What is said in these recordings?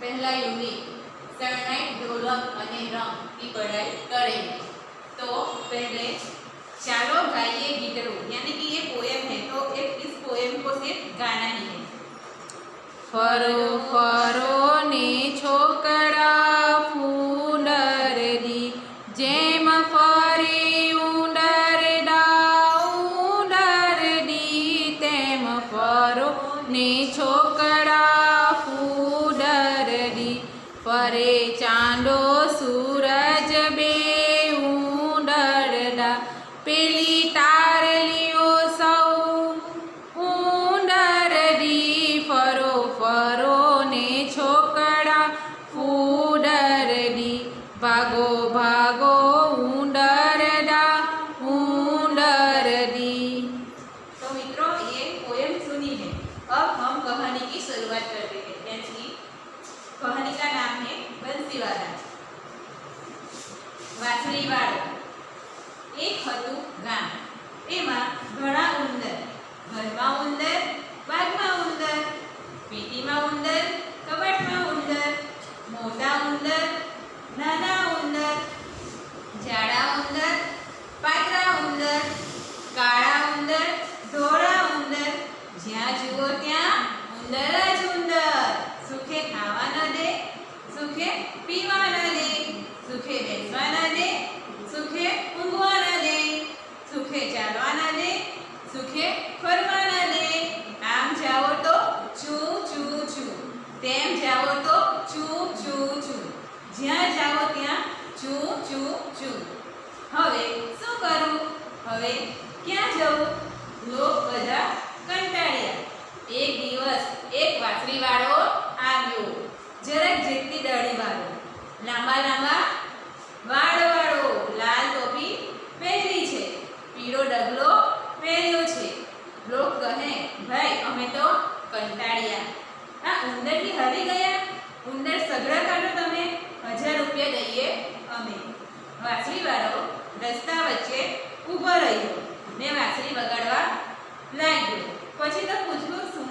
पहला यूनिट शरणाई ढोलक અને રંગ की पढ़ाई करेंगे। तो पहले चालो गाइए गीतड़ू, यानी कि ये पोएम है तो इस पोएम को सिर्फ गाना ही है। फरो फरो ने छोकरा फूंडरडी जेम फरे उंडरडी तेम फरो ने छोकरा फूंडरडी फरे चांदो सूरज बे उंडरडा पेली तारलियो सौ उंडरडी फरो फरो ने छोकरा फूंडरडी भागो भागो उंडरडा उंडरडी। तो मित्रों ये पोएम सुनी है। अब हम कहानी की शुरुआत करते हैं। यानी कहानी का नाम है बंसीवाला। वासळीवाळो एक હતું ગામ, એમાં ઘણા ઉંદર, ઘરમાં ઉંદર, બાગમાં ઉંદર, પેટીમાં ઉંદર, કબાટમાં ઉંદર, મોટા ઉંદર, નાના ઉંદર, જાડા ઉંદર, પાતળા ઉંદર, કાળા ઉંદર, ધોળા ઉંદર, જ્યાં જુઓ ત્યાં ઉંદર જ ઉંદર। સુખે ખાવા ન દે, સુખે પીવા ન દે, સુખે બેસવા ન દે, સુખે ઊંઘવા ન દે, સુખે ચાલવા ન દે, સુખે ફરવા ન દે। આમ જાઓ તો ચૂ ચૂ ચૂ, તેમ જાઓ તો ચૂ ચૂ ચૂ, જ્યાં જાઓ ત્યાં ચૂ ચૂ ચૂ। હવે શું કરું? હવે ક્યાં જવું? લોક બધા કંટાળ્યા। એક દિવસ એક વાસળીવાળો આવ્યો, જરાક જેટલી દાઢીવાળો, લાંબા લાંબા વાળવાળો, લાલ ટોપી પહેરી છે, પીળો ડગલો પહેર્યો છે। લોક કહે, ભાઈ અમે તો કંટાળ્યા, આ ઉંદરથી હારી ગયા, ઉંદર સગડા કાઢો તમે, 1000 રૂપિયા દઈએ અમે। વાસળીવાળો રસ્તા વચ્ચે ઊભો રહ્યો ને વાસળી વગાડવા લાગ્યો। પછી તો પૂછવું શું?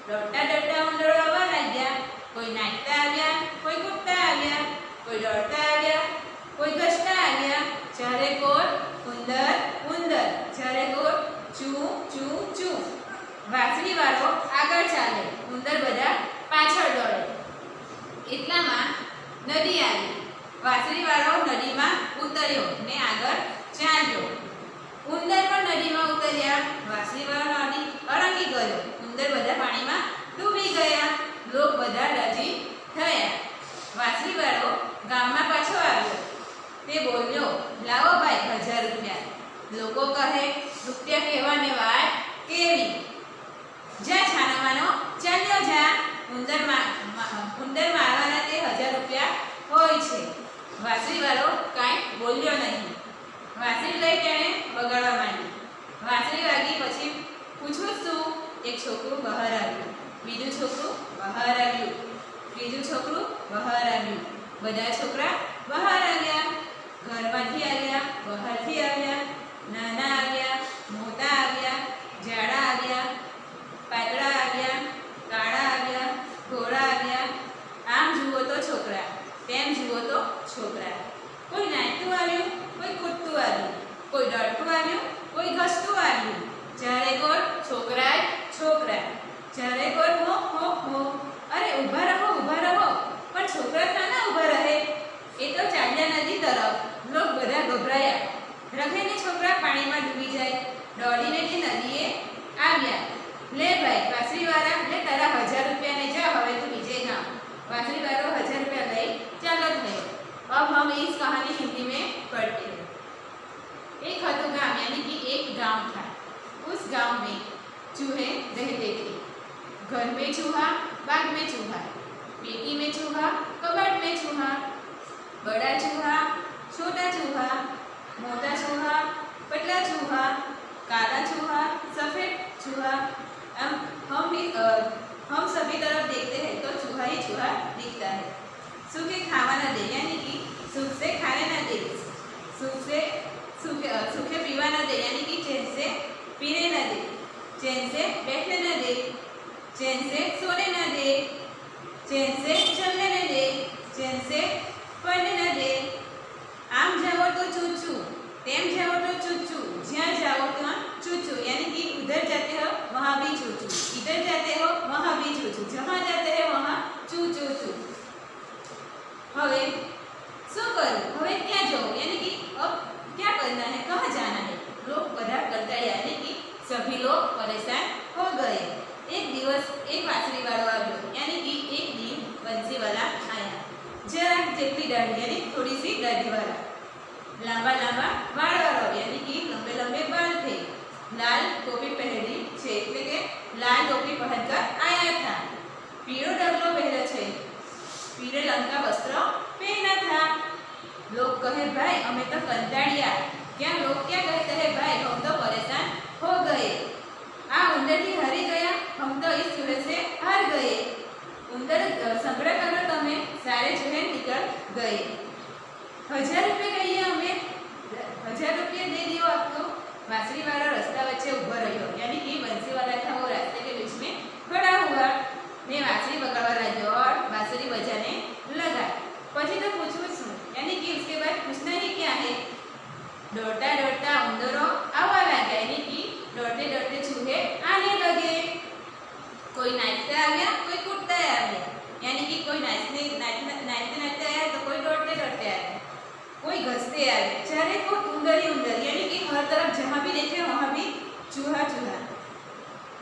દોડતા દોડતા ઉંદરો આવવા લાગ્યા, કોઈ નાચતા આવ્યા, કોઈ કૂદતા આવ્યા, કોઈ દોડતા આવ્યા, કોઈ ગસતા આવ્યા, ચારે કોર ઉંદર ઉંદર, ચારે કોર ચૂ ચૂ ચૂ। વાસળીવાળો આગળ ચાલે, ઉંદર બધા પાછળ દોડે। એટલામાં નદી આવી, વાસળીવાળો નદીમાં ઉતર્યો ને આગળ ચાલ્યો। ઉંદર પણ નદીમાં ઉતર્યા, વાસળીવાળો નદી અરંગી ગયો, ઉંદર બધા પાણીમાં ડૂબી ગયા। લોક બધા રાજી થયા। વાસળીવાળો ગામમાં પાછો આવ્યો, તે બોલ્યો, લાવો ભાઈ 1000 રૂપિયા। લોકો કહે, રૂપિયા કહેવાને વાત કેવી, જા છાનામાનો ચાલ્યો જા, ઉંદર મારવાના તે 1000 રૂપિયા હોય છે। વાસળીવાળો કાંઈ બોલ્યો નહીં। વાસળી લઈ તેણે વગાડવા માંડી। વાસળી વાગી પછી પૂછવું શું? એક છોકરું બહાર આવ્યું, બીજું છોકરું બહાર આવ્યું, ત્રીજું છોકરું બહાર આવ્યું, બધા છોકરા બહાર આવ્યા, ઘરમાંથી આવ્યા, બહારથી આવ્યા, નાના આવ્યા, મોટા આવ્યા, જાડા આવ્યા, પાતળા આવ્યા, કાળા આવ્યા, ધોળા આવ્યા। આમ જુઓ તો છોકરા, તેમ જુઓ તો છોકરા, કોઈ નાચતું આવ્યું, કોઈ કૂદતું આવ્યું, કોઈ દોડતું આવ્યું, કોઈ ઘસતું આવ્યું, ચારે કોર છોકરા જ છોકરા, ચારે કોર હો હો હો। અરે ઊભા રહો ઊભા રહો, પણ છોકરા શાના ઊભા રહે? એ તો ચાલ્યા નદી તરફ। લોક બધા ગભરાયા, રખેને છોકરા પાણીમાં ડૂબી જાય। દોડીને તે નદીએ આવ્યા। લે ભાઈ વાસળીવાળા, લે તારા 1000 રૂપિયા ને જા, હવે તું બીજે ગામ। वासळीवाळो 1000 रुपया लई चालत गयो। अब हम इस कहानी हिंदी में पढ़ते हैं। एक हतु गांव, यानी कि एक गांव था। उस गांव में चूहे रहते थे। घर में चूहा, बाग में चूहा, पेटी में चूहा, कबाड़ में चूहा, बड़ा चूहा, छोटा चूहा, मोटा चूहा, पतला चूहा, काला चूहा, सफेद चूहा। हम सभी तरफ देखते हैं तो चूहा ही चूहा दिखता है। सूखे खावा न दे, यानी कि सुख से खाने न दे, सूखे पीवा न दे, यानी कि चैन से पीने न दे, चैन से बैठने न दे, चैन से सोने न दे, चैन से चलने न दे, चैन से पढ़ने न दे। आम जाओ तो चूचू, तेम जाओ तो चूचू, ज्यां जाओ तो चूचू, यानी कि उधर जाते हो वहाँ भी चूचू, इधर जाते हो वहाँ भी चूचू, जहाँ जाते हैं वहाँ चू चू चू। હવે શું કરું, હવે ક્યાં જવું, यानी कि अब क्या करना है, कहाँ जाना है। लोग બધા कंटाળ્યા, यानी कि सभी लोग परेशान हो गए। एक दिवस एक बांसुरी वाળો આવ્યો, यानी कि एक दिन बंसी वाला आया। जरा जेटली दाढ़ी, यानी थोड़ी सी दाढ़ी वाला, लांबा लांबा वाળ वाળો, यानी कि लंबे लंबे बाल थे। लाल टोपी पहरी છે, એટલે કે लाल टोपी पहनकर आया था। पीળો ડગલો પહેર્યો છે, पीले रंग का वस्त्र पहना था। लोग कहे भाई हमें तो कंटाळिया, क्या लोग क्या कहते हैं भाई हम तो परेशान हो गए। आ उंदर थी हारी गया, हम तो इस चूहे से हार गए। उंदर संग्रह करो तमे, सारे चूहे निकल गए। 1000 रुपये कहिए हमें, 1000 रुपये दे दियो आपको। बांसुरी वाला रास्ता वच्चे उभो रह्यो, यानी कि बंसी वाला था वो रास्ते के बीच में खड़ा हुआ ने बांसुरी बजावा लगा और बांसुरी बजाने लगा। પછી तो पूछूं શું, यानी कि उसके बाद पूछना ही क्या है। दौड़ता दौड़ता उंदरों आवा लगा, यानी कि दौड़ते दौड़ते चूहे आने लगे। कोई नाचते आ गया, कोई कूदता आ गया, यानी कि कोई नाचते नाचते आया तो कोई दौड़ते दौड़ते आ गया, कोई घसते आ गया। चारे को उंदर ही उंदर, यानी कि हर तरफ जहाँ भी देखे वहाँ भी चूहा चूहा।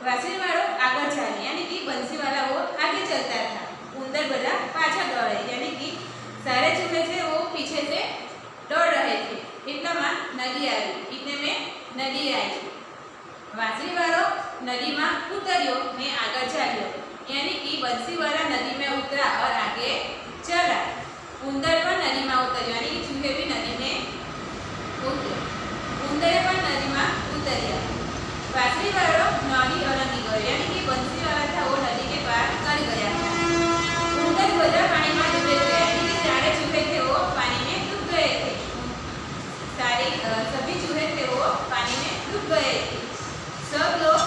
बांसुरी वाળો आगे चाले, यानी कि बंसी वाला वो आगे चलता था, उंदर बजा पाछा दौड़े, यानी कि सारे चूहे थे वो पीछे से दौड़ रहे थे। इतना में नदी आई, इतने में नदी आई। बांसुरी वाળો नदी में उतरियो ने आगे चाल्यो, यानी कि बंसी वाला नदी में उतरा और आगे चला। उंदर पर नदी में उतरियो, यानी कि चूहे भी नदी में उतरे, उंदरे पर नदी में उतरिया। बांसुरी वाળો नदी अलंगी गयो, यानी कि बंसी वाला था वो नदी के पार कर गया था। उंदर बजा पानी में डूबे गए, यानी कि सारे चूहे थे वो पानी में डूब गए थे। सभी चूहे थे वो पानी में डूब गए थे। सब लोग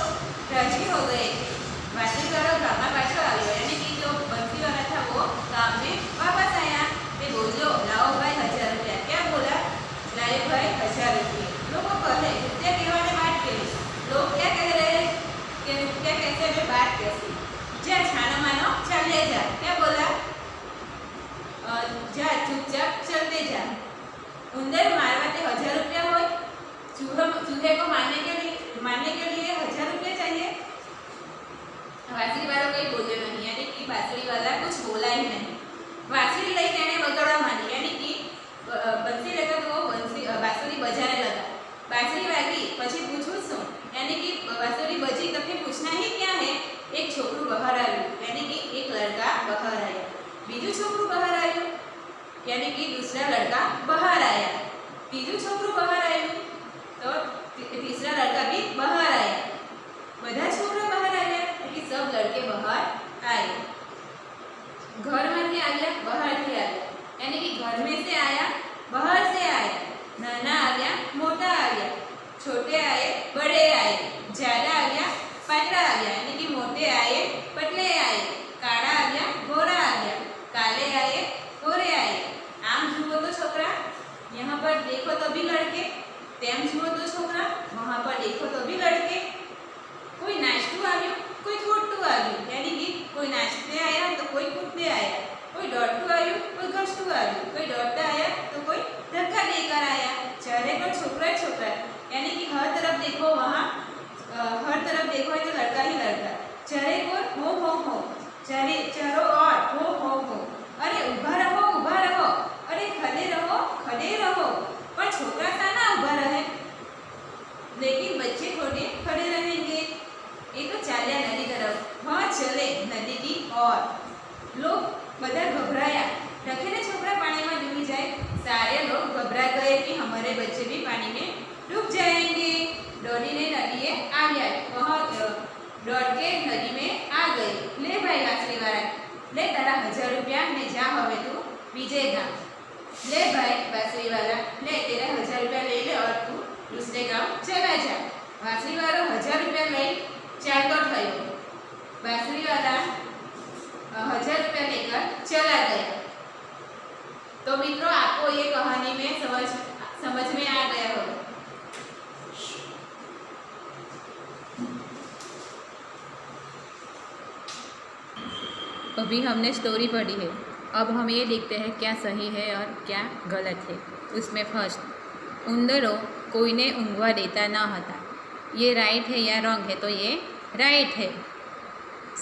राजी हो गए थे। बांसुरी वाળો गाँव में पाछो आव्यो, यानी कि जो बंसी वाला था वो गाँव में वापस आया। ते बोल्यो लाओ भाई 1000 रुपया। क्या बोला, लाए भाई 1000 रुपये। लोगों कहे रुपया कहवाने बात करी, लोग क्या कह रहे हैं कि रुपया कैसे में बात कैसी, जा छानो मानो चले जा। क्या बोला, जा चुपचाप चलते जा। उंदर मारवाते 1000 रुपया हो, चूहे को मारने के लिए 1000 रुपया चाहिए। बांसुरी वाला कहीं बोले नहीं, यानी कि बांसुरी वाला कुछ बोला ही नहीं। बांसुरी लई तेने बगाड़वा मांडी, यानी कि बंसी लेकर तो वो बांसुरी बजाने लगा। बांसुरी वागी પછી પૂછું શું, यानी कि बांसुरी बजी तो फिर पूछना ही क्या है। एक छोकरू बहार आयो, यानी कि एक लड़का बहार आया। बीजू छोकरू बहार आयो, यानी कि दूसरा लड़का बहार आया। तीजू छोकरू बहार आयो तो तीसरा लड़का भी बहार आया। બધા છોકરા બહાર આવ્યા, એટલે सब लड़के बहार आए। घर में से आया, बाहर से आया, यानी कि घर में से आया, बाहर से आया। नाना आ गया, मोटा आ गया, छोटे आए, बड़े आए, ज्यादा आ गया, पतला आ गया, यानी कि मोटे आए, पतले आए, काला आ गया, गोरा आ गया, काले आए, गोरे आए। आम जुओ तो छोकरा, यहाँ पर देखो तो भी लड़के, तेम जुओ तो छोकरा, वहाँ पर देखो तो भी लड़के। कोई नाचतू आयो, कोई कूदतू आयो, यानी कि कोई नाचते आया तो कोई कूदते आया, कोई दौड़तू आयो, कोई घसतू आयो, कोई दौड़ता आया तो कोई धक्का देकर आया। चारे पर छोकरा छोकरा, यानी कि हर तरफ देखो वहाँ हर तरफ देखो तो लड़का ही लड़का। चारे को हो, चारों ओर हो। अरे उभा रहो, अरे खड़े रहो। पर छोकरा साना उभा रहे, लेकिन बच्चे थोड़े खड़े रहेंगे। ये तो चाल्या नदी तरफ, हाँ चले नदी की ओर। लोग बधा घबराया, रखेले छोकरा पानी में डूबी जाए। सारे लोग घबरा गए कि हमारे बच्चे भी पानी में डूब जाएंगे। दौड़ीने नदी आ गया, वहाँ दौड़ के नदी में आ गए। ले भाई बांसुरी वाला, ले तारा 1000 रुपया ने जा हवे तू बीजे गाँव। ले भाई बांसुरी वाला, ले तेरा 1000 रुपया ले ले और तू दूसरे गाँव चला जा। बांसुरी वाला 1000 रुपया लई चालतो थयो। बांसुरी वाला 1000 ₹1000 लेकर चला गया। तो मित्रों, आपको ये कहानी में समझ में आ गया होगा। अभी हमने स्टोरी पढ़ी है, अब हम ये देखते हैं क्या सही है और क्या गलत है। उसमें फर्स्ट, ઉંદરો કોઈને ઊંઘવા દેતા ન હતા, ये राइट है या रॉन्ग है? तो ये राइट है।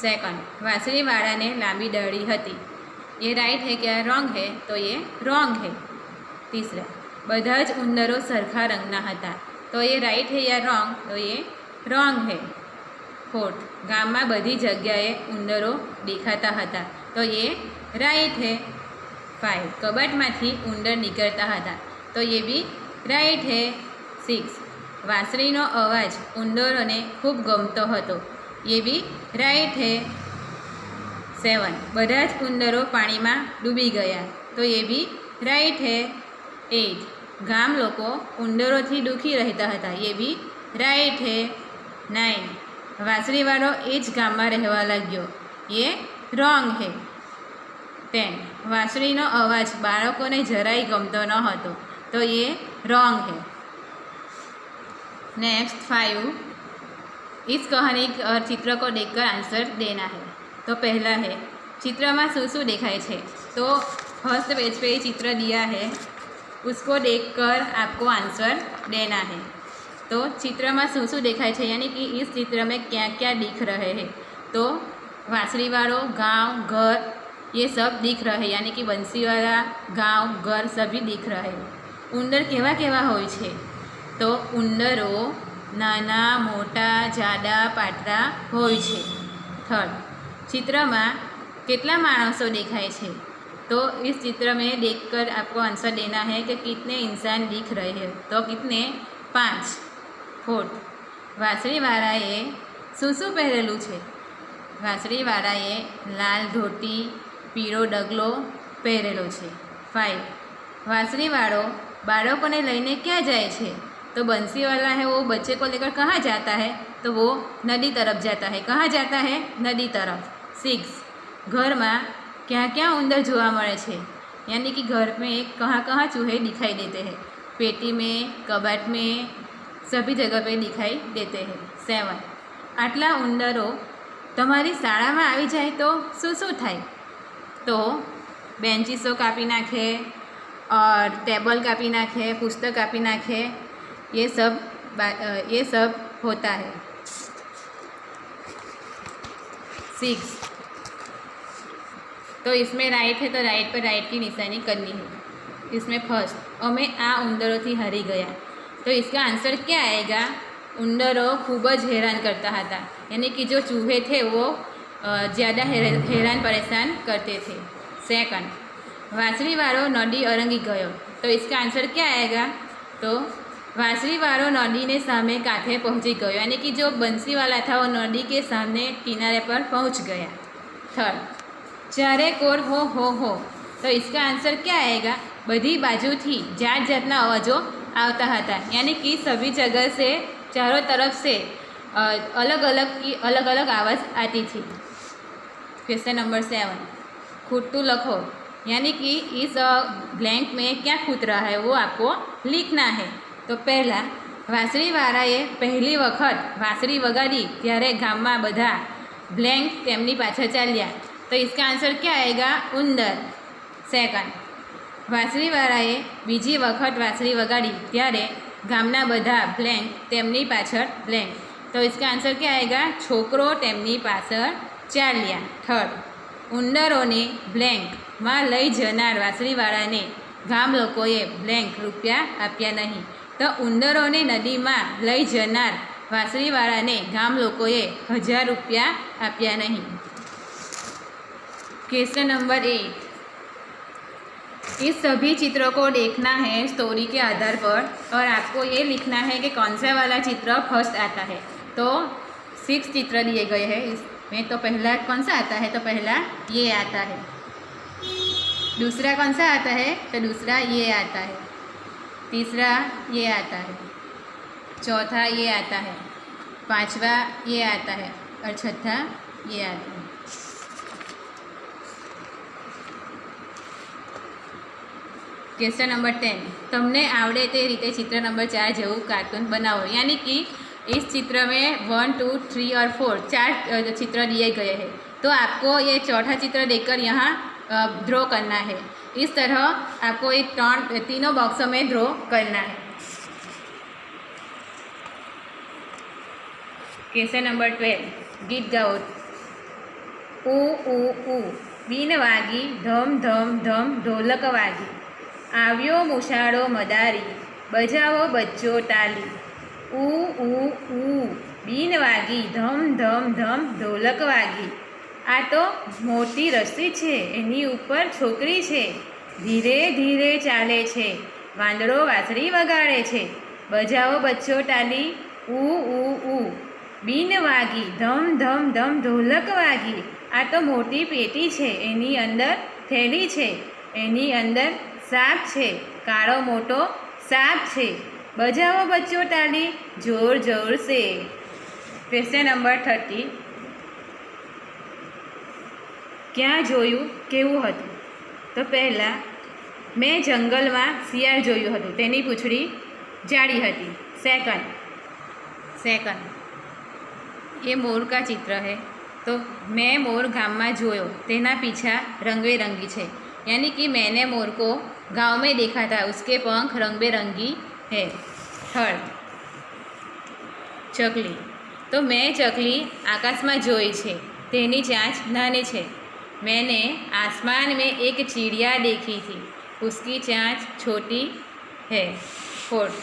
सेकंड, વાંસળીવાળાને લાંબી દાઢી હતી, ये राइट है क्या रॉन्ग है? तो ये रॉन्ग है। तीसरा, બધા જ ઉંદરો સરખા રંગના હતા, तो ये राइट है या रॉन्ग? तो ये रॉन्ग है। फोर्थ, ગામમાં બધી જગ્યાએ ઉંદરો દેખાતા હતા, तो ये राइट है। 5, કબાટમાંથી ઉંદર નીકળતા હતા, तो ये भी राइट है। 6, વાંસળીનો અવાજ ઉંદરોને ખૂબ ગમતો હતો, ये भी राइट है। 7, બધા જ ઉંદરો પાણીમાં ડૂબી ગયા, तो ये भी राइट है। 8, ગામ લોકો ઉંદરોથી દુઃખી રહેતા હતા, ये भी राइट है। 9, વાંસળીવાળો એ જ ગામમાં રહેવા લાગ્યો, ये रॉन्ग है। 10, વાંસળીનો અવાજ બાળકોને જરાય ગમતો ન હતો, तो ये रॉन्ग है। नेक्स्ट 5, इस कहानी और चित्र को देखकर आंसर देना है। तो पहला है, चित्र में शू शू देखाय छे? तो फर्स्ट पेज पे ये चित्र दिया है, उसको देखकर आपको आंसर देना है। तो चित्र में शू शू देखाय छे, यानी कि इस चित्र में क्या क्या दिख रहे हैं? तो वांसળી वालों, गाँव, घर, ये सब दिख रहे हैं, यानी कि बंसी वाला गाँव, घर सभी दिख रहे हैं। उंदर केवा केवा होय छे? तो उंदरो नाना, मोटा, जाडा, पातळा होय छे। थर्ड, चित्र में कितना माणसों देखाय छे? तो इस चित्र में देखकर आपको आंसर देना है कि कितने इंसान दिख रहे हैं, तो कितने? 5। फोर्थ, વાંસળીવાળાએ શું શું પહેરેલું છે? વાંસળીવાળાએ લાલ ધોતી, પીળો ડગલો પહેરેલો છે। 5, વાંસળીવાળો બાળકોને લઈને ક્યાં જાય છે? तो बंसी वाला है वो बच्चे को लेकर कहाँ जाता है? तो वो नदी तरफ जाता है। कहाँ जाता है? नदी तरफ। 6, घर में क्या क्या उंदर जोवा मळे छे? यानी कि घर में कहाँ कहाँ चूहे दिखाई देते हैं? पेटी में, कबाट में, सभी जगह पे दिखाई देते हैं। 7, आटला उंदरो तमारी शाळा में आवी जाए तो शू शू थाय? तो बेंचीसो कापी नाखे और टेबल कापी नाखे, पुस्तक कापी नाखे, ये सब होता है। 6, तो इसमें राइट है, तो राइट पर राइट की निशानी करनी है। इसमें फर्स्ट, अमे आ उंदरों थी हरी गया, तो इसका आंसर क्या आएगा? उंदरों खूब ज हैरान करता था, यानी कि जो चूहे थे वो ज़्यादा हैरान परेशान करते थे। सेकंड, વાંસળીવાળો नदी अरंगी गयो, तो इसका आंसर क्या आएगा? तो વાંસળીવાળો नदी ने सामने कांठे पहुँची गयो, यानी कि जो बंसी वाला था वो नदी के सामने किनारे पर पहुँच गया। थर्ड, चारे कोर हो, तो इसका आंसर क्या आएगा? बधी बाजू थी जात जातना अवाजों आवता था, यानी कि सभी जगह से, चारों तरफ से अलग अलग आवाज़ आती थी। क्वेश्चन नंबर 7, खुटू लखो, यानी कि इस ब्लैंक में क्या खूट रहा है वो आपको लिखना है। तो पहला, વાંસળીવાળાએ પહેલી વખત વાંસળી વગાડી ત્યારે ગામમાં બધા ब्लैंक તેમની પાછળ ચાલ્યા, तो इसका आंसर क्या आएगा? उंदर। सेकंड, વાંસળીવાળાએ બીજી વખત વાંસળી વગાડી ત્યારે ગામના બધા ब्लैंक તેમની પાછળ ब्लैंक, तो इसका आंसर क्या आएगा? છોકરો તેમની પાછળ ચાલ્યા। थर्ड, ઉંદરોને ब्लैंकમાં લઈ જનાર વાંસળીવાળાને ગામ લોકોએ ब्लैंक રૂપિયા આપ્યા નહીં, तो ઉંદરોને નદીમાં લઈ જનાર વાંસળીવાળાને ગામ લોકોએ 1000 રૂપિયા આપ્યા નહીં। क्वेश्चन नंबर 8, इस सभी चित्रों को देखना है स्टोरी के आधार पर और आपको ये लिखना है कि कौन सा वाला चित्र फर्स्ट आता है। तो 6 चित्र दिए गए हैं, इसमें तो पहला कौन सा आता है? तो पहला ये आता है। दूसरा कौन सा आता है? तो दूसरा ये आता है। तीसरा ये आता है। चौथा ये आता है। पांचवा ये आता है और छठा ये आता है। क्वेश्चन नंबर 10 तुमने आवड़े ते रीते चित्र नंबर 4 जेवू कार्टून बनाओ। यानी कि इस चित्र में 1, 2, 3 और 4 4 चित्र दिए गए हैं। तो आपको ये चौथा चित्र देखकर यहाँ ड्रॉ करना है। इस तरह आपको ये तीनों बॉक्सों में ड्रॉ करना है। क्वेश्चन नंबर 12 गीत गाओ। ऊ ऊ ऊ बीन वागी धम धम धम ढोलक वागी આવ્યો મૂછાળો મદારી બજાવો બચ્ચો તાલી ऊ ऊ ऊ બીન વાગી ધમ ધમ ધમ ઢોલક વાગી। આ તો મોટી રસી છે, એની ઉપર છોકરી છે, ધીરે ધીરે ચાલે છે, વાંદરો વાંસળી વગાડે છે, બજાવો બચ્ચો તાલી ऊ ऊ ऊ બીન વાગી ધમ ધમ ધમ ઢોલક વાગી। આ તો મોટી પેટી છે, એની અંદર થેલી છે, એની અંદર સાપ છે, કાળો મોટો સાપ છે, બજાવો બચ્ચો તાલી જોર જોર से। क्वेश्चन नंबर 30 क्या जोयु केवुं हतुं? तो पहला मैं जंगल में शियाळ जोयुं हतुं, तेनी पूंछड़ी जाड़ी हती। सेकंड ये मोर का चित्र है। तो मैं मोर गाम में जोयो, तेना पीछा रंग बेरंगी है। यानी कि मैंने मोर को गांव में देखा था, उसके पंख रंग बेरंगी है। थर्ड चकली। तो मैं चकली आकाश में जोई छे, तेनी चाँच नानी छे। मैंने आसमान में एक चिड़िया देखी थी, उसकी चाँच छोटी है। फोर्थ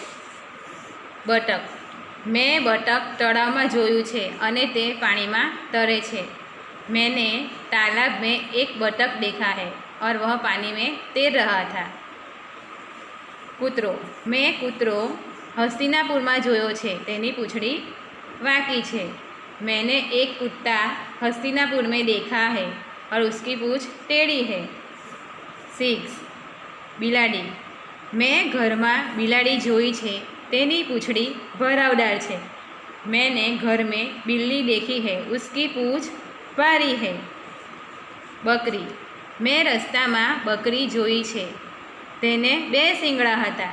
बतक। मैं बतक तळाव में जोयुं छे अने ते पानी में तरे छे। मैंने तालाब में एक बतक देखा है और वह पानी में तैर रहा था। कूतरो। मैं कूतरो हस्तिनापुर में जोयो छे, तेनी पूंछड़ी वाकी छे। मैंने एक कुत्ता हस्तिनापुर में देखा है और उसकी पूंछ टेढ़ी है। 6 बिलाड़ी। मैं घर में बिलाड़ी जोई छे, तेनी पूंछड़ी भरावदार छे। मैंने घर में बिल्ली देखी है, उसकी पूंछ पारी है। बकरी। मैं रस्ता में बकरी जोई छे, तेने 2 सींगड़ा हता।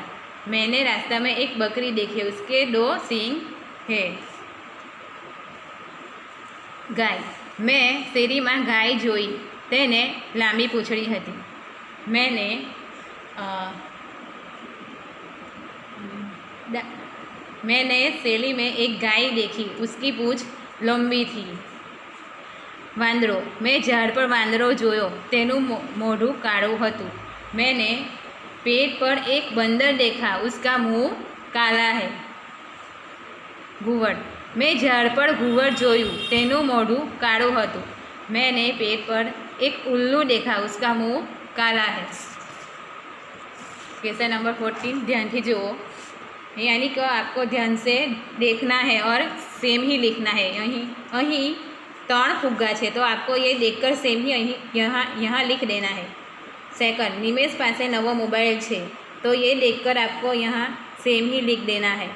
मैंने रास्ता में एक बकरी देखी, उसके 2 सींग है। गाय। मैं शेरी में गाय जोई, तेने लांबी पूंछड़ी हती। मैंने शैली में एक गाय देखी, उसकी पूंछ लंबी थी। वांदरो। मैं झाड़ पर वांदरो जोयो, तेनुं मोढुं काळुं हतुं। मैंने पेड़ पर एक बंदर देखा, उसका मुंह काला है। घुवड़। मैं झाड़ पर घुवड़ जोयुं, तेनुं मोढुं काळुं हतुं। मैंने पेड़ पर एक उल्लू देखा, उसका मुंह काला है। क्वेश्चन नंबर 14 ध्यान से जुओ। यानी कि आपको ध्यान से देखना है और सेम ही लिखना है। अहीं 3 फुग्गा है, तो आपको ये देखकर सेम ही यहाँ लिख देना है। सेकंड निमेश पासे नवो मोबाइल है, तो ये देखकर आपको यहाँ सेम ही लिख देना है।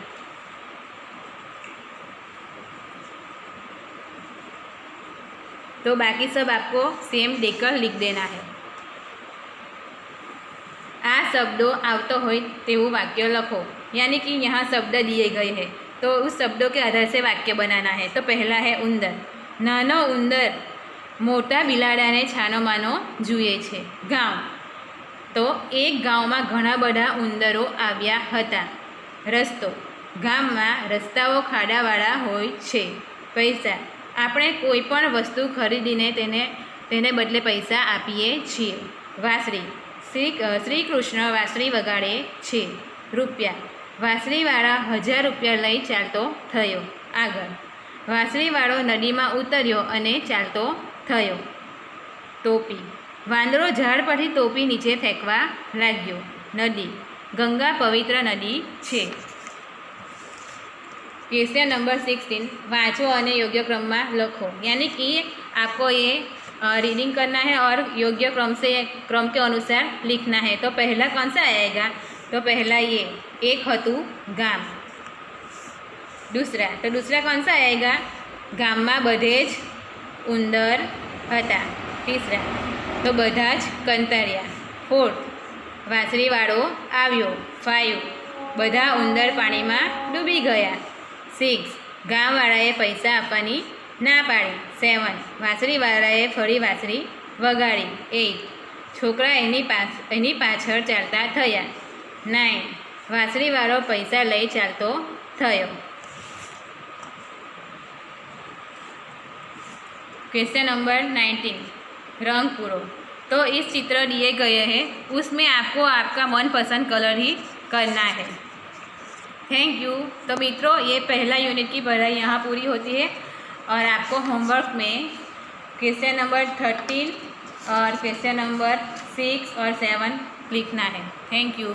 तो बाकी सब आपको सेम देखकर लिख देना है। आ शब्दों आवतो होय तेवुं वाक्य लखो। यानी कि यहाँ शब्द दिए गए हैं, तो उस शब्दों के आधार से वाक्य बनाना है। तो पहला है उंदर। नानो उंदर मोटा बिलाड़ाने छानो मानो जुए छे। गाँव। तो एक गाँव में घणा बधा उंदरो आव्या हता। रस्तो। गाम में रस्ताओ खाड़ावाळा होय छे। पैसा। આપણે કોઈ પણ વસ્તુ ખરીદીને તેને બદલે પૈસા આપીએ છીએ। વાંસળી। શ્રી કૃષ્ણ વાંસળી વગાડે છે। રૂપિયા। વાંસળીવાળા 1000 રૂપિયા લઈ ચાલતો થયો। આગળ। વાંસળીવાળો નદીમાં ઉતર્યો અને ચાલતો થયો। ટોપી। વાંદરો ઝાડ પરથી ટોપી નીચે ફેંકવા લાગ્યો। નદી। ગંગા પવિત્ર નદી છે। क्वेश्चन नंबर 16 वाँचो और योग्य क्रम में लखो। यानी कि आपको ये रीडिंग करना है और योग्य क्रम के अनुसार लिखना है। तो पहला कौन सा आएगा? तो पहला ये एक हतु गाम। दूसरा कौन सा आएगा? गाम में बधे ज उंदर हता। तीसरा तो बधा ज कंतारिया। फोर्थ વાંસળીવાળો આવ્યો. 5 બધા ઉંદર પાણીમાં ડૂબી ગયા. 6 ગામવાળાએ પૈસા આપવાની ના પાડી. 7 વાંસળીવાળાએ ફરી વાંસળી વગાડી. 8 છોકરા એની પાછળ ચાલતા થયા. 9 વાંસળીવાળો પૈસા લઈ ચાલતો થયો. क्वेश्चन नंबर 19 रंग पूरो. तो इस चित्र दिए गए हैं, उसमें आपको आपका मनपसंद कलर ही करना है. Thank you. तो मित्रों, ये पहला यूनिट की पढ़ाई यहाँ पूरी होती है और आपको होमवर्क में क्वेश्चन नंबर 13 और क्वेश्चन नंबर 6 और 7 लिखना है. Thank you.